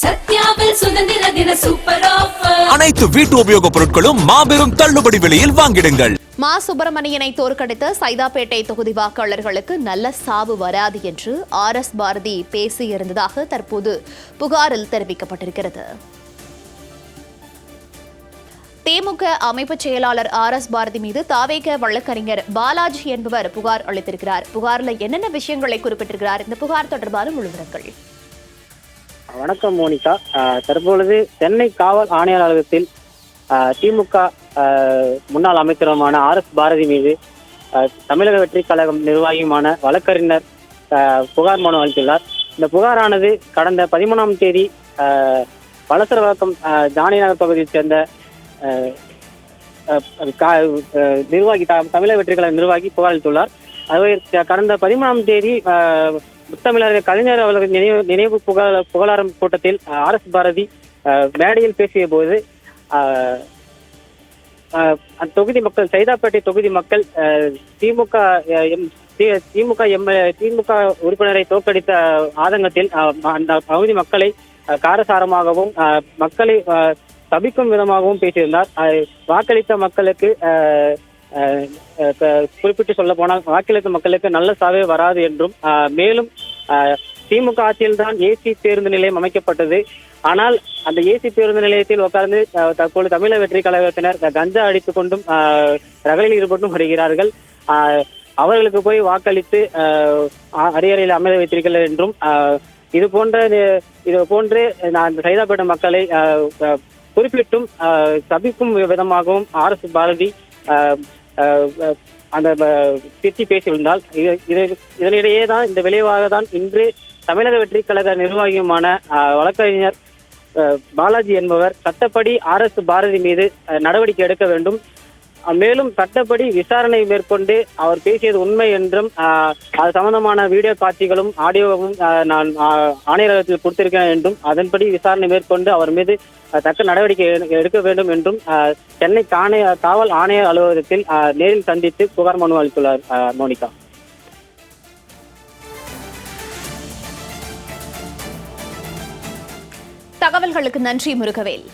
சத்யாவில் சுதந்திர தின super offer. அனைத்து வீட்டு உபயோக பொருட்களும் மாபெரும் தள்ளுபடி விலையில் வாங்கிடுங்கள். மா சுப்பிரமணியனை தோற்கடித்த சைதாப்பேட்டை தொகுதி வாக்காளர்களுக்கு நல்ல சாவு வராது என்று RS பாரதி பேசியிருந்ததாக தற்போது புகாரில் தெரிவிக்கப்பட்டிருக்கிறது. திமுக அமைப்பு செயலாளர் RS பாரதி மீது தாவேக வழக்கறிஞர் பாலாஜி என்பவர் புகார் அளித்திருக்கிறார். புகாரில் என்னென்ன விஷயங்களை குறிப்பிட்டிருக்கிறார்? இந்த புகார் தொடர்பான முழுவிவரங்கள். வணக்கம் மோனிகா. தற்பொழுது சென்னை காவல் ஆணையர் அலுவலகத்தில் திமுக முன்னாள் அமைச்சருமான RS பாரதி மீது தமிழக வெற்றிக் கழகம் நிர்வாகியுமான வழக்கறிஞர் புகார் மனு அளித்துள்ளார். இந்த புகாரானது கடந்த 13ஆம் தேதி பலசரவாக்கம் ஜானிநகர் பகுதியைச் சேர்ந்த நிர்வாகி தமிழக வெற்றிக் கழக நிர்வாகி புகார் அளித்துள்ளார். அதுவே கடந்த 13ஆம் தேதி முத்தமிழர் கலைஞர் அவர்கள் நினைவு புகழாரம் கூட்டத்தில் RS பாரதி மேடையில் பேசிய போது தொகுதி மக்கள் சைதாப்பேட்டை தொகுதி மக்கள் திமுக உறுப்பினரை தோற்கடித்த ஆதங்கத்தில் அந்த பகுதி மக்களை காரசாரமாகவும் மக்களை தபிக்கும் விதமாகவும் பேசியிருந்தார். வாக்களித்த மக்களுக்கு குறிப்பிட்டு சொல்ல போனால் வாக்களித்த மக்களுக்கு நல்ல சாவே வராது என்றும் மேலும் திமுக ஆட்சியில்தான் ஏசி பேருந்து நிலையம் அமைக்கப்பட்டது. ஆனால் அந்த ஏசி பேருந்து நிலையத்தில் உட்கார்ந்து தற்போது தமிழக வெற்றிக் கழகத்தினர் கஞ்சா அடித்துக் கொண்டும் ரகளில் ஈடுபட்டும் வருகிறார்கள். அவர்களுக்கு போய் வாக்களித்து அரியறையில் அமர வைத்தீர்கள் என்றும் இது போன்று நான் சைதாப்பேட்டை மக்களை குறிப்பிட்டும் சபிக்கும் விதமாகவும் RS பாரதி அந்த திட்டி பேசியிருந்தால் இதனிடையே தான் இந்த விளைவாக தான் இன்று தமிழக வெற்றிக் கழக நிர்வாகியுமான வழக்கறிஞர் பாலாஜி என்பவர் சட்டப்படி RS பாரதி மீது நடவடிக்கை எடுக்க வேண்டும், மேலும் சட்டப்படி விசாரணை மேற்கொண்டு அவர் பேசியது உண்மை என்றும் அது சம்பந்தமான வீடியோ காட்சிகளும் ஆடியோவும் நான் ஆணையரகத்தில் கொடுத்திருக்கிறேன் என்றும் அதன்படி விசாரணை மேற்கொண்டு அவர் மீது தக்க நடவடிக்கை எடுக்க வேண்டும் என்றும் சென்னை காவல் ஆணையர் அலுவலகத்தில் நேரில் சந்தித்து புகார் மனு அளித்துள்ளார். மோனிகா. தகவல்களுக்கு நன்றி முருகவேல்.